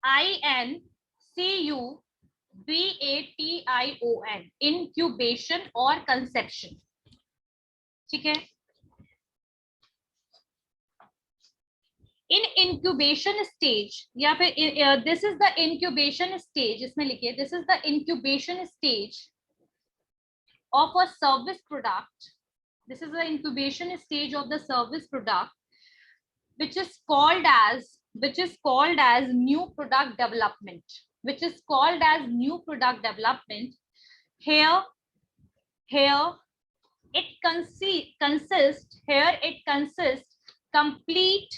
INCUBATION, incubation और conception. ठीक है, इन इंक्यूबेशन स्टेज या फिर this is the incubation stage, इसमें लिखिए this is the incubation stage of a service product, this is the incubation stage of the service product which is called as new product development, which is called as new product development. Here it consists complete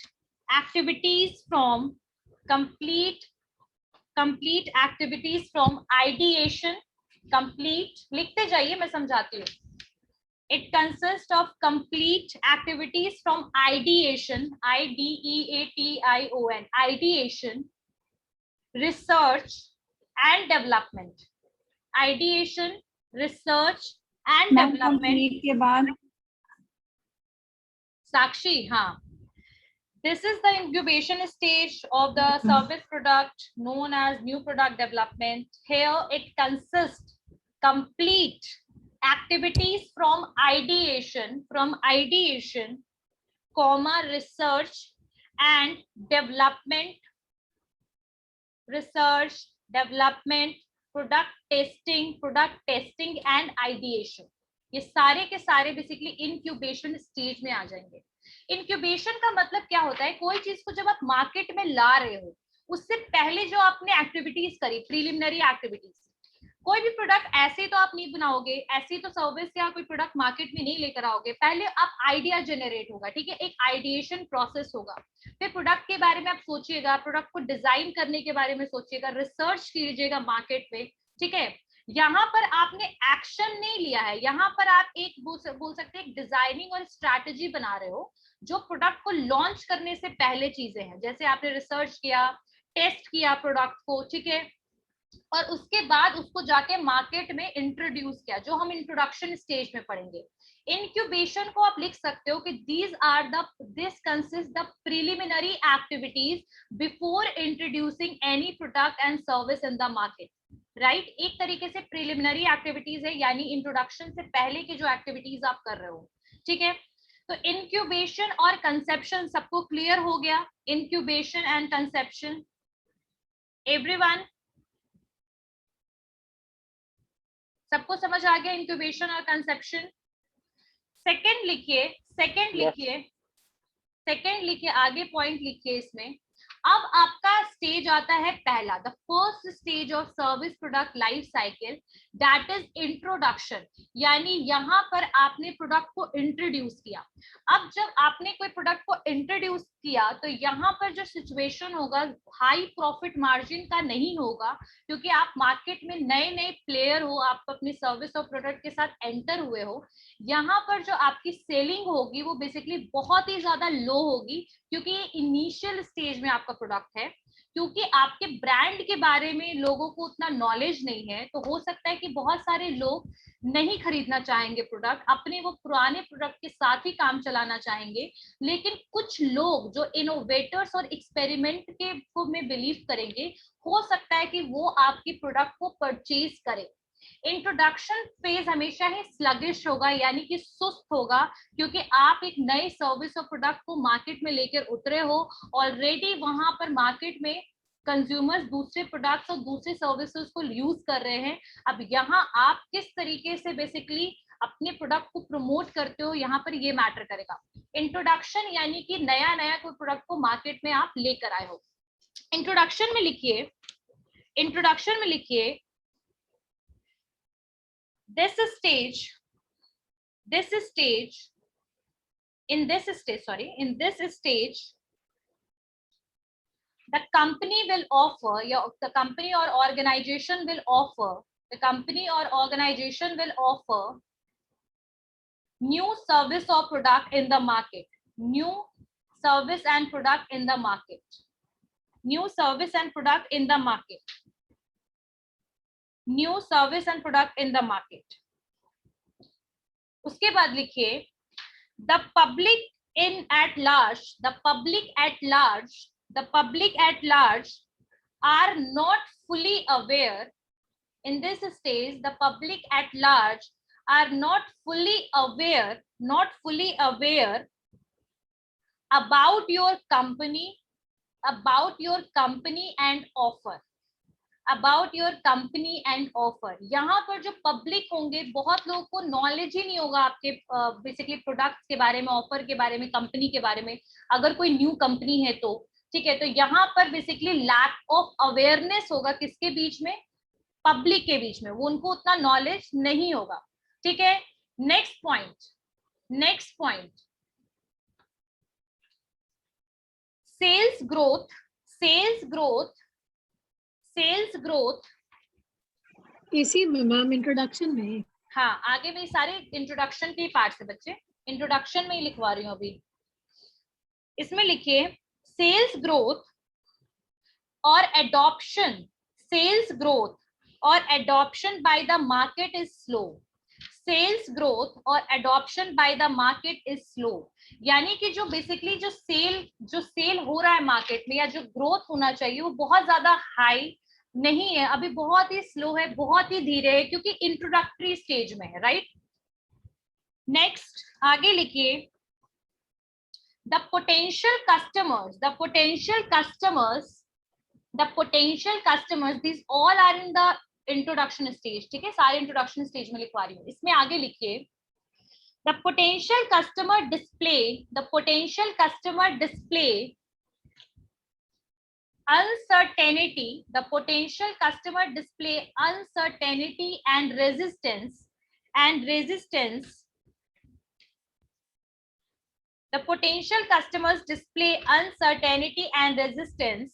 activities from ideation, complete लिखते जाइए मैं समझाती हूँ. It consists of complete activities from ideation, IDEATION, ideation, research and development. Ideation, research and development के बाद Sakshi, हाँ. This is the incubation stage of the service product known as new product development. Here it consists complete activities from ideation, comma, research and development, product testing and ideation. ये सारे के सारे basically incubation stage में आ जाएंगे. Incubation का मतलब क्या होता है, कोई चीज को जब आप मार्केट में ला रहे हो उससे पहले जो आपने एक्टिविटीज करी, प्रीलिमिनरी एक्टिविटीज. कोई भी प्रोडक्ट ऐसे ही तो आप नहीं बनाओगे, ऐसी तो सर्विस या कोई प्रोडक्ट मार्केट में नहीं लेकर आओगे. पहले आप आइडिया जनरेट होगा, ठीक है, एक आइडिएशन प्रोसेस होगा. फिर प्रोडक्ट के बारे में आप सोचिएगा, प्रोडक्ट को डिजाइन करने के बारे में सोचिएगा, रिसर्च कीजिएगा मार्केट में. ठीक है, यहाँ पर आपने एक्शन नहीं लिया है, यहाँ पर आप एक बोल सकते हैं एक डिजाइनिंग और स्ट्रैटेजी बना रहे हो जो प्रोडक्ट को लॉन्च करने से पहले चीजें हैं. जैसे आपने रिसर्च किया, टेस्ट किया प्रोडक्ट को, ठीक है, और उसके बाद उसको जाके मार्केट में इंट्रोड्यूस किया, जो हम इंट्रोडक्शन स्टेज में पढ़ेंगे. इंक्यूबेशन को आप लिख सकते हो कि this consist the preliminary activities before introducing any product and service in the market. Right, एक तरीके से प्रीलिमिनरी एक्टिविटीज है, यानी इंट्रोडक्शन से पहले की जो एक्टिविटीज आप कर रहे हो. ठीक है, तो इंक्यूबेशन और कंसेप्शन सबको क्लियर हो गया. इंक्यूबेशन एंड कंसेप्शन, एवरीवन सबको समझ आ गया इंक्यूबेशन और कंसेप्शन. सेकंड लिखिए, आगे पॉइंट लिखिए इसमें. अब आपका स्टेज आता है पहला, the first stage of service product life cycle, that is introduction. यानी यहाँ पर आपने प्रोडक्ट को इंट्रोड्यूस किया. अब जब आपने कोई प्रोडक्ट को इंट्रोड्यूस किया तो यहाँ पर जो सिचुएशन होगा हाई प्रॉफिट मार्जिन का नहीं होगा, क्योंकि आप मार्केट में नए प्लेयर हो, आप अपनी सर्विस और प्रोडक्ट के साथ एंटर हुए हो. यहाँ पर जो आपकी सेलिंग होगी वो बेसिकली बहुत ही ज्यादा लो होगी, क्योंकि ये इनिशियल स्टेज में आपका प्रोडक्ट है. क्योंकि आपके ब्रांड के बारे में लोगों को उतना नॉलेज नहीं है, तो हो सकता है कि बहुत सारे लोग नहीं खरीदना चाहेंगे प्रोडक्ट, अपने वो पुराने प्रोडक्ट के साथ ही काम चलाना चाहेंगे. लेकिन कुछ लोग जो इनोवेटर्स और एक्सपेरिमेंट के को में बिलीव करेंगे, हो सकता है कि वो आपकी प्रोडक्ट को परचेज करें. इंट्रोडक्शन फेज हमेशा ही स्लगिश होगा, यानी कि सुस्त होगा, क्योंकि आप एक नए सर्विस और प्रोडक्ट को मार्केट में लेकर उतरे हो. ऑलरेडी वहां पर मार्केट में कंज्यूमर्स दूसरे प्रोडक्ट्स और दूसरे सर्विसेज को यूज कर रहे हैं. अब यहाँ आप किस तरीके से बेसिकली अपने प्रोडक्ट को प्रमोट करते हो, यहाँ पर ये मैटर करेगा. इंट्रोडक्शन यानी कि नया कोई प्रोडक्ट को मार्केट में आप लेकर आए हो. इंट्रोडक्शन में लिखिए in this stage the company or organization will offer new service or product in the market, new service and product in the market. New service and product in the market. उसके बाद लिखिए the public at large are not fully aware, in this stage the public at large are not fully aware about your company and offer, about your company and offer. यहाँ पर जो public होंगे, बहुत लोगों को नॉलेज ही नहीं होगा आपके बेसिकली प्रोडक्ट्स के बारे में, ऑफर के बारे में, कंपनी के बारे में, अगर कोई न्यू कंपनी है तो। ठीक है, तो यहाँ पर बेसिकली लैक ऑफ अवेयरनेस होगा, किसके बीच में? पब्लिक के बीच में, वो उनको उतना नॉलेज नहीं होगा। ठीक है, नेक्स्ट पॉइंट सेल्स ग्रोथ इसी में मैम इंट्रोडक्शन में। हाँ, आगे भी सारे इंट्रोडक्शन के पार्ट है बच्चे, इंट्रोडक्शन में ही लिखवा रही हूँ अभी। इसमें लिखिए सेल्स ग्रोथ और adoption by the market is slow. Sales growth और adoption by the market is slow, यानी कि जो बेसिकली जो सेल हो रहा है मार्केट में, या जो ग्रोथ होना चाहिए, वो बहुत ज्यादा हाई नहीं है, अभी बहुत ही स्लो है, बहुत ही धीरे है, क्योंकि इंट्रोडक्टरी स्टेज में है। राइट, नेक्स्ट आगे लिखिए the potential customers, these all are in the introduction stage। ठीक है, सारे इंट्रोडक्शन स्टेज में लिखवा रही हूँ। इसमें आगे लिखिए the potential customer display uncertainty and resistance The potential customers display uncertainty and resistance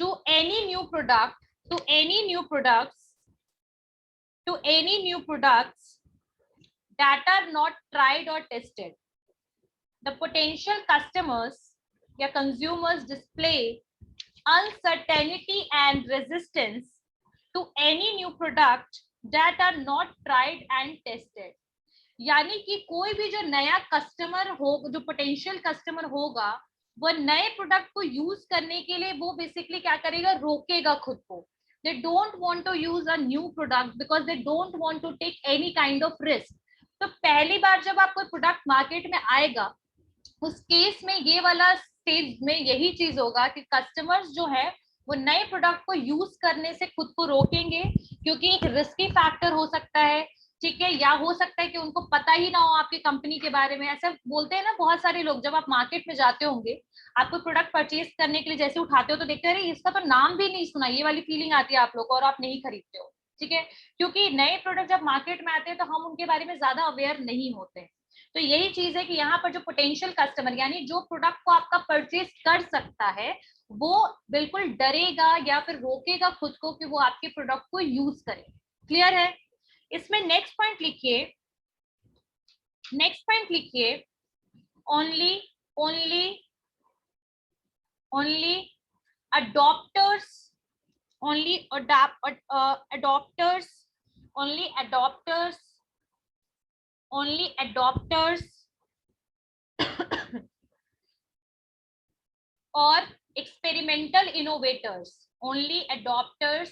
to any new products that are not tried or tested. The potential customers या consumers display uncertainty and resistance to any new product that are not tried and tested। यानी कि कोई भी जो नया customer हो, जो potential customer होगा, वो नए प्रोडक्ट को यूज करने के लिए वो बेसिकली क्या करेगा? रोकेगा खुद को। They don't want to use a new product because they don't want to take any kind of risk. तो पहली बार जब आप कोई प्रोडक्ट मार्केट में आएगा, उस केस में ये वाला स्टेज में यही चीज होगा कि कस्टमर्स जो है वो नए प्रोडक्ट को यूज करने से खुद को रोकेंगे, क्योंकि एक रिस्की फैक्टर हो सकता है। ठीक है, या हो सकता है कि उनको पता ही ना हो आपकी कंपनी के बारे में। ऐसा बोलते हैं ना बहुत सारे लोग, जब आप मार्केट में जाते होंगे, आप कोई प्रोडक्ट परचेज करने के लिए जैसे उठाते हो तो देखते हैं इसका तो नाम भी नहीं सुना, ये वाली फीलिंग आती है आप लोग को, और आप नहीं खरीदते हो। ठीक है, क्योंकि नए प्रोडक्ट जब मार्केट में आते हैं तो हम उनके बारे में ज्यादा अवेयर नहीं होते। तो यही चीज है कि यहाँ पर जो पोटेंशियल कस्टमर, यानी जो प्रोडक्ट को आपका परचेज कर सकता है, वो बिल्कुल डरेगा या फिर रोकेगा खुद को कि वो आपके प्रोडक्ट को यूज करे। क्लियर है? इसमें नेक्स्ट पॉइंट लिखिए only adopters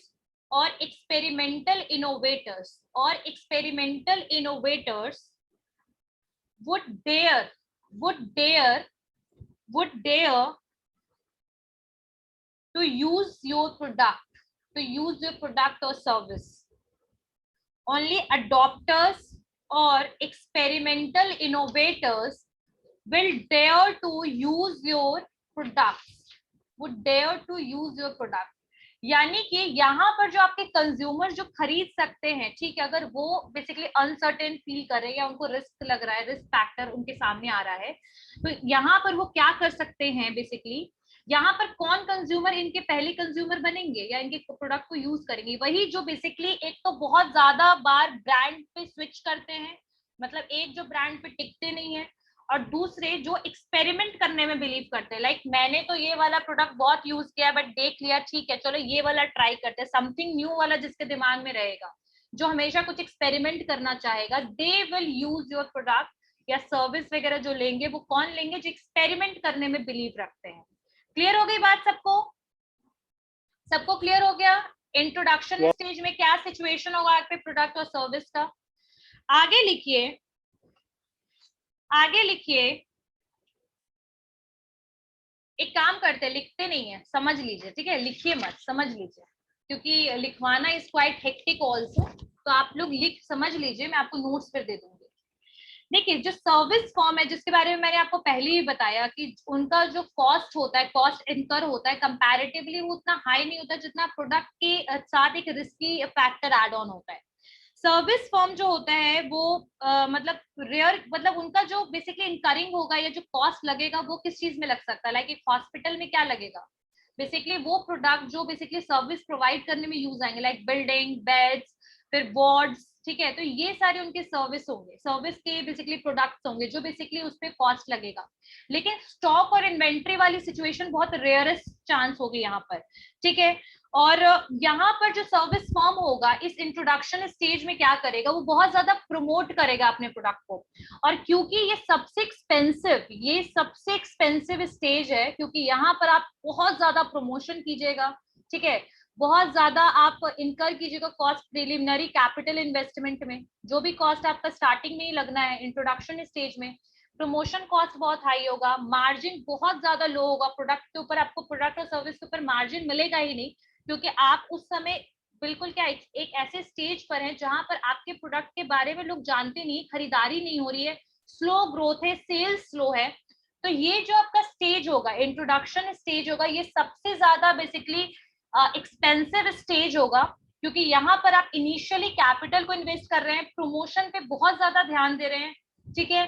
or experimental innovators would dare to use your product or service. Only adopters or experimental innovators will dare to use your products, यानी कि यहाँ पर जो आपके कंज्यूमर जो खरीद सकते हैं, ठीक है, अगर वो बेसिकली अनसर्टेन फील कर रहे हैं या उनको रिस्क लग रहा है, रिस्क फैक्टर उनके सामने आ रहा है, तो यहाँ पर वो क्या कर सकते हैं? बेसिकली यहाँ पर कौन कंज्यूमर इनके पहले कंज्यूमर बनेंगे या इनके प्रोडक्ट को यूज करेंगे? वही जो बेसिकली एक तो बहुत ज्यादा बार ब्रांड पे स्विच करते हैं, मतलब एक जो ब्रांड पे टिकते नहीं है, और दूसरे जो एक्सपेरिमेंट करने में बिलीव करते हैं। लाइक मैंने तो ये वाला प्रोडक्ट बहुत यूज किया बट देख लिया, ठीक है चलो ये वाला ट्राई करते हैं, समथिंग न्यू वाला जिसके दिमाग में रहेगा, जो हमेशा कुछ एक्सपेरिमेंट करना चाहेगा, they will use your product या सर्विस वगैरह जो लेंगे, वो कौन लेंगे? जो एक्सपेरिमेंट करने में बिलीव रखते हैं। क्लियर हो गई बात सबको? सबको क्लियर हो गया इंट्रोडक्शन स्टेज में क्या सिचुएशन होगा आपके प्रोडक्ट और सर्विस का? आगे लिखिए, आगे लिखिए। एक काम करते हैं, लिखते नहीं है, समझ लीजिए, ठीक है? लिखिए मत, समझ लीजिए, क्योंकि लिखवाना इज क्वाइट हेक्टिक ऑल्सो। तो आप लोग लिख समझ लीजिए, मैं आपको नोट्स फिर दे दूंगी। देखिए, जो सर्विस फॉर्म है जिसके बारे में मैंने आपको पहले ही बताया कि उनका जो कॉस्ट होता है, कॉस्ट इनकर होता है, कंपैरेटिवली वो उतना हाई नहीं होता जितना प्रोडक्ट के साथ एक रिस्की फैक्टर ऐड ऑन होता है। सर्विस फॉर्म जो होता है वो मतलब रेयर, मतलब उनका जो बेसिकली इनकरिंग होगा या जो कॉस्ट लगेगा वो किस चीज में लग सकता है? लाइक एक हॉस्पिटल में क्या लगेगा? बेसिकली वो प्रोडक्ट जो बेसिकली सर्विस प्रोवाइड करने में यूज आएंगे, लाइक बिल्डिंग, बेड्स, फिर वार्ड्स, ठीक है? तो ये सारे उनके सर्विस होंगे, सर्विस के बेसिकली प्रोडक्ट्स होंगे जो बेसिकली उस पर कॉस्ट लगेगा। लेकिन स्टॉक और इन्वेंट्री वाली सिचुएशन बहुत रेयरेस्ट चांस होगी यहाँ पर, ठीक है? और यहाँ पर जो सर्विस फॉर्म होगा इस इंट्रोडक्शन स्टेज में क्या करेगा, वो बहुत ज्यादा प्रमोट करेगा अपने प्रोडक्ट को। और क्योंकि ये सबसे एक्सपेंसिव स्टेज है, क्योंकि यहाँ पर आप बहुत ज्यादा प्रमोशन कीजिएगा, ठीक है? बहुत ज्यादा आप इनकर कीजिएगा कॉस्ट, प्रिलिमिनरी कैपिटल इन्वेस्टमेंट में जो भी कॉस्ट आपका स्टार्टिंग में ही लगना है इंट्रोडक्शन स्टेज में। प्रमोशन कॉस्ट बहुत हाई होगा, मार्जिन बहुत ज्यादा लो होगा प्रोडक्ट के ऊपर, आपको प्रोडक्ट और सर्विस के ऊपर मार्जिन मिलेगा ही नहीं, क्योंकि आप उस समय बिल्कुल क्या एक ऐसे स्टेज पर हैं जहां पर आपके प्रोडक्ट के बारे में लोग जानते नहीं, खरीदारी नहीं हो रही है, स्लो ग्रोथ है, सेल्स स्लो है। तो ये जो आपका स्टेज होगा, इंट्रोडक्शन स्टेज होगा, ये सबसे ज्यादा बेसिकली एक्सपेंसिव स्टेज होगा, क्योंकि यहाँ पर आप इनिशियली कैपिटल को इन्वेस्ट कर रहे हैं, प्रमोशन पे बहुत ज्यादा ध्यान दे रहे हैं, ठीक है?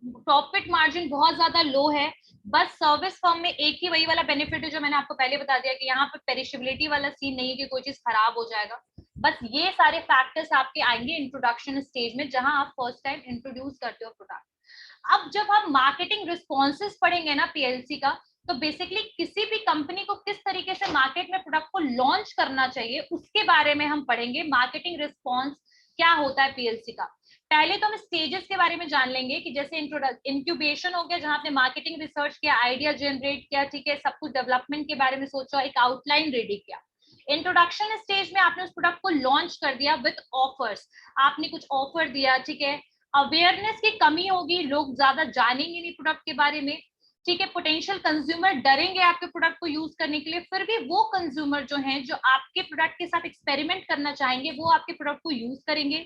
प्रॉफिट मार्जिन बहुत ज्यादा लो है। बस सर्विस फर्म में एक ही वही वाला बेनिफिट है जो मैंने आपको पहले बता दिया कि यहाँ पर पेरिशेबिलिटी वाला सीन नहीं है कि कोई चीज खराब हो जाएगा। बस ये सारे फैक्टर्स आपके आएंगे इंट्रोडक्शन स्टेज में जहां आप फर्स्ट टाइम इंट्रोड्यूस करते हो प्रोडक्ट। अब जब हम मार्केटिंग रिस्पॉन्सेज पढ़ेंगे ना पीएलसी का, तो बेसिकली किसी भी कंपनी को किस तरीके से मार्केट में प्रोडक्ट को लॉन्च करना चाहिए उसके बारे में हम पढ़ेंगे। मार्केटिंग रिस्पॉन्स क्या होता है पीएलसी का, पहले तो हम स्टेजेस के बारे में जान लेंगे कि जैसे इंक्यूबेशन हो गया जहां आपने मार्केटिंग रिसर्च किया, आइडिया जनरेट किया, ठीक है, सब कुछ डेवलपमेंट के बारे में सोचा, एक आउटलाइन रेडी किया। इंट्रोडक्शन स्टेज में आपने उस प्रोडक्ट को लॉन्च कर दिया विद ऑफर्स, आपने कुछ ऑफर दिया, ठीक है? अवेयरनेस की कमी होगी, लोग ज्यादा जानेंगे नहीं प्रोडक्ट के बारे में, ठीक है? पोटेंशियल कंज्यूमर डरेंगे आपके प्रोडक्ट को यूज करने के लिए, फिर भी वो कंज्यूमर जो हैं जो आपके प्रोडक्ट के साथ एक्सपेरिमेंट करना चाहेंगे वो आपके प्रोडक्ट को यूज करेंगे।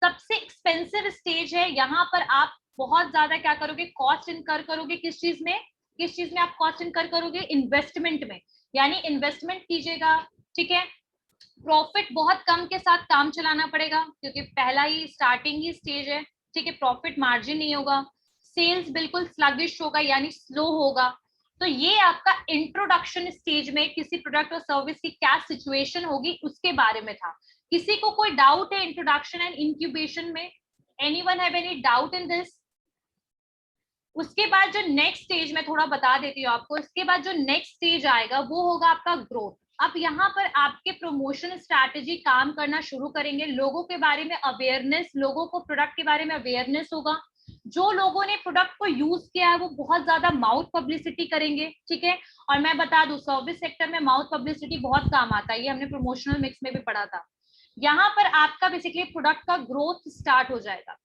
सबसे एक्सपेंसिव स्टेज है, यहाँ पर आप बहुत ज्यादा क्या करोगे, कॉस्ट इनकर करोगे। किस चीज में, किस चीज में आप कॉस्ट इनकर करोगे? इन्वेस्टमेंट में, यानी इन्वेस्टमेंट कीजिएगा, ठीक है? प्रॉफिट बहुत कम के साथ काम चलाना पड़ेगा क्योंकि पहला ही स्टार्टिंग ही स्टेज है, ठीक है? प्रॉफिट मार्जिन नहीं होगा, सेल्स बिल्कुल स्लगिश होगा यानी स्लो होगा। तो ये आपका इंट्रोडक्शन स्टेज में किसी प्रोडक्ट और सर्विस की क्या सिचुएशन होगी उसके बारे में था। किसी को कोई डाउट है इंट्रोडक्शन एंड इंक्यूबेशन में? Anyone have any doubt in this? उसके बाद जो नेक्स्ट स्टेज में थोड़ा बता देती हूँ आपको, इसके बाद जो नेक्स्ट स्टेज आएगा वो होगा आपका ग्रोथ। अब यहाँ पर आपके प्रमोशन स्ट्रैटेजी काम करना शुरू करेंगे, लोगों के बारे में अवेयरनेस, लोगों को प्रोडक्ट के बारे में अवेयरनेस होगा। जो लोगों ने प्रोडक्ट को यूज किया है वो बहुत ज्यादा माउथ पब्लिसिटी करेंगे, ठीक है? और मैं बता दूं सर्विस सेक्टर में माउथ पब्लिसिटी बहुत काम आता है, ये हमने प्रमोशनल मिक्स में भी पढ़ा था। यहाँ पर आपका बेसिकली प्रोडक्ट का ग्रोथ स्टार्ट हो जाएगा।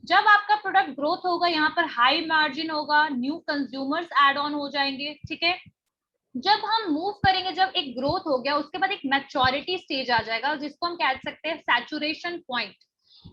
जब आपका प्रोडक्ट ग्रोथ होगा यहाँ पर हाई मार्जिन होगा, न्यू कंज्यूमर्स एड ऑन हो जाएंगे, ठीक है? जब हम मूव करेंगे, जब एक ग्रोथ हो गया उसके बाद एक मैच्योरिटी स्टेज आ जाएगा जिसको हम कह सकते हैं सैचुरेशन पॉइंट।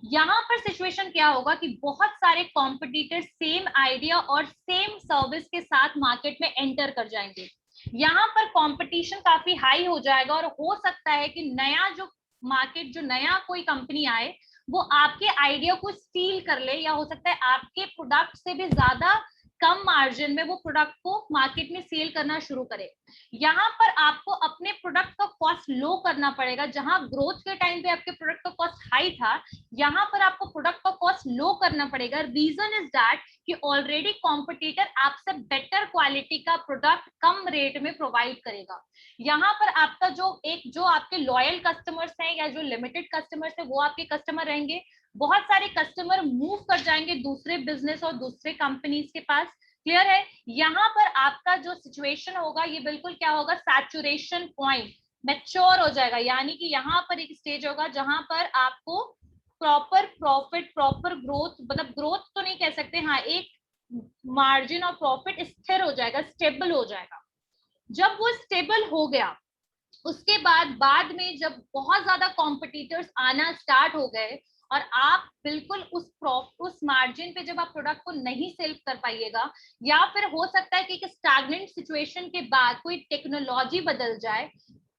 यहाँ पर सिचुएशन क्या होगा कि बहुत सारे कॉम्पिटिटर सेम आइडिया और सेम सर्विस के साथ मार्केट में एंटर कर जाएंगे। यहाँ पर कंपटीशन काफी हाई हो जाएगा और हो सकता है कि नया जो मार्केट, जो नया कोई कंपनी आए वो आपके आइडिया को स्टील कर ले, या हो सकता है आपके प्रोडक्ट से भी ज्यादा कम मार्जिन में वो प्रोडक्ट को मार्केट में सेल करना शुरू करे। यहाँ पर आपको अपने प्रोडक्ट का कॉस्ट लो करना पड़ेगा। जहां ग्रोथ के टाइम पे आपके प्रोडक्ट का कॉस्ट हाई था, यहाँ पर आपको प्रोडक्ट का कॉस्ट लो करना पड़ेगा। रीजन इज दैट कि ऑलरेडी कॉम्पिटिटर आपसे बेटर क्वालिटी का प्रोडक्ट कम रेट में प्रोवाइड करेगा। यहाँ पर आपका जो आपके लॉयल कस्टमर्स हैं या जो लिमिटेड कस्टमर्स हैं वो आपके कस्टमर रहेंगे। बहुत सारे कस्टमर मूव कर जाएंगे दूसरे बिजनेस और दूसरे कंपनीज के पास, क्लियर है? यहाँ पर आपका जो सिचुएशन होगा ये बिल्कुल क्या होगा, सैचुरेशन पॉइंट, मैच्योर हो जाएगा, यानी कि यहाँ पर एक स्टेज होगा जहां पर आपको प्रॉपर प्रॉफिट, प्रॉपर ग्रोथ, मतलब ग्रोथ तो नहीं कह सकते, हाँ एक मार्जिन और प्रॉफिट स्थिर हो जाएगा, स्टेबल हो जाएगा। जब वो स्टेबल हो गया उसके बाद में जब बहुत ज्यादा कॉम्पिटिटर्स आना स्टार्ट हो गए और आप बिल्कुल उस मार्जिन पे जब आप प्रोडक्ट को नहीं सेल कर पाइएगा, या फिर हो सकता है कि स्टैग्नेंट सिचुएशन के बाद कोई टेक्नोलॉजी बदल जाए,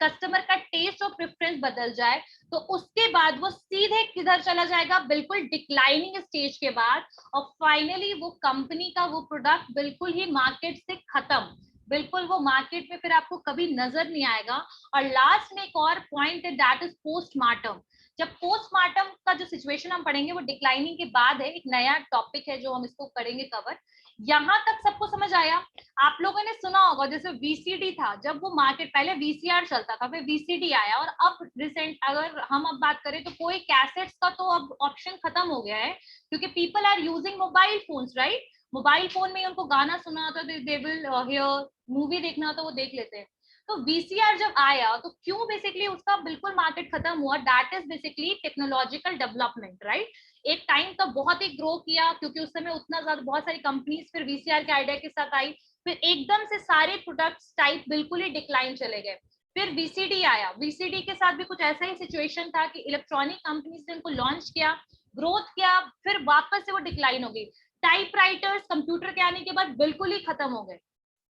कस्टमर का टेस्ट और प्रेफरेंस बदल जाए, तो उसके बाद वो सीधे किधर चला जाएगा, बिल्कुल डिक्लाइनिंग स्टेज के बाद, और फाइनली वो कंपनी का वो प्रोडक्ट बिल्कुल ही मार्केट से खत्म, बिल्कुल वो मार्केट में फिर आपको कभी नजर नहीं आएगा। और लास्ट में एक और पॉइंट है, दैट इज पोस्टमार्टम। जब पोस्टमार्टम का जो सिचुएशन हम पढ़ेंगे वो डिक्लाइनिंग के बाद है, एक नया टॉपिक है जो हम इसको करेंगे कवर। यहाँ तक सबको समझ आया? आप लोगों ने सुना होगा जैसे वीसीडी था, जब वो मार्केट, पहले वीसीआर चलता था, फिर वीसीडी आया, और अब रिसेंट अगर हम अब बात करें तो कोई कैसेट्स का तो अब ऑप्शन खत्म हो गया है, क्योंकि people are using mobile phones, right? Mobile phone में उनको गाना सुना होता है, दे विल हियर, मूवी देखना होता है वो देख लेते हैं। तो वीसीआर जब आया तो क्यों बेसिकली उसका बिल्कुल मार्केट खत्म हुआ, that is basically technological development, right? एक टाइम तक बहुत ही ग्रो किया, क्योंकि उस समय उतना ज्यादा बहुत सारी कंपनीज फिर वीसीआर के आइडिया के साथ आई, फिर एकदम से सारे प्रोडक्ट्स टाइप बिल्कुल ही डिक्लाइन चले गए। फिर वीसीडी आया, वीसीडी के साथ भी कुछ ऐसा ही सिचुएशन था कि इलेक्ट्रॉनिक कंपनीज ने उनको लॉन्च किया, ग्रोथ किया, फिर वापस से वो डिक्लाइन हो गई। टाइपराइटर्स कंप्यूटर के आने के बाद बिल्कुल ही खत्म हो गए,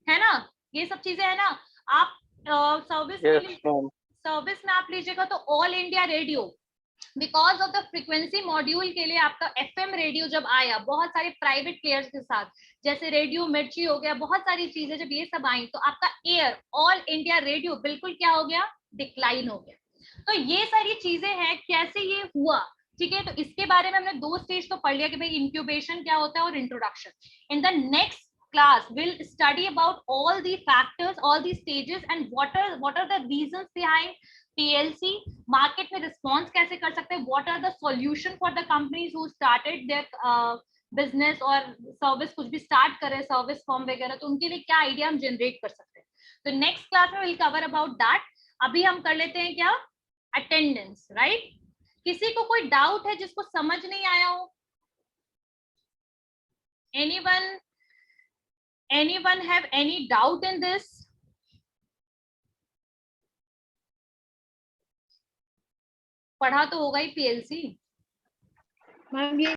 है ना? ये सब चीजें है ना। आप सर्विस में, सर्विस में आप लीजिएगा तो all India radio, because of the frequency module के लिए आपका एफएम रेडियो जब आया बहुत सारे प्राइवेट प्लेयर्स के साथ, जैसे रेडियो मिर्ची हो गया, बहुत सारी चीजें जब ये सब आई, तो आपका एयर ऑल इंडिया रेडियो बिल्कुल क्या हो गया, डिक्लाइन हो गया। तो ये सारी चीजें हैं, कैसे ये हुआ, ठीक है? तो इसके बारे में हमने दो स्टेज तो पढ़ लिया कि भाई इंक्यूबेशन क्या होता है और introduction. In the next class will study about all the factors, all the stages, and what are the reasons behind PLC, market में response कैसे कर सकते हैं, what are the solution for the companies who started their business और service कुछ भी start कर रहे हैं, service firm वगैरह, तो उनके लिए क्या idea हम generate कर सकते हैं। तो next class में we'll cover about that। अभी हम कर लेते हैं क्या, attendance, right? किसी को कोई डाउट है जिसको समझ नहीं आया हो? Anyone have any doubt in this? पढ़ा तो होगा ही पीएलसी। मैम ये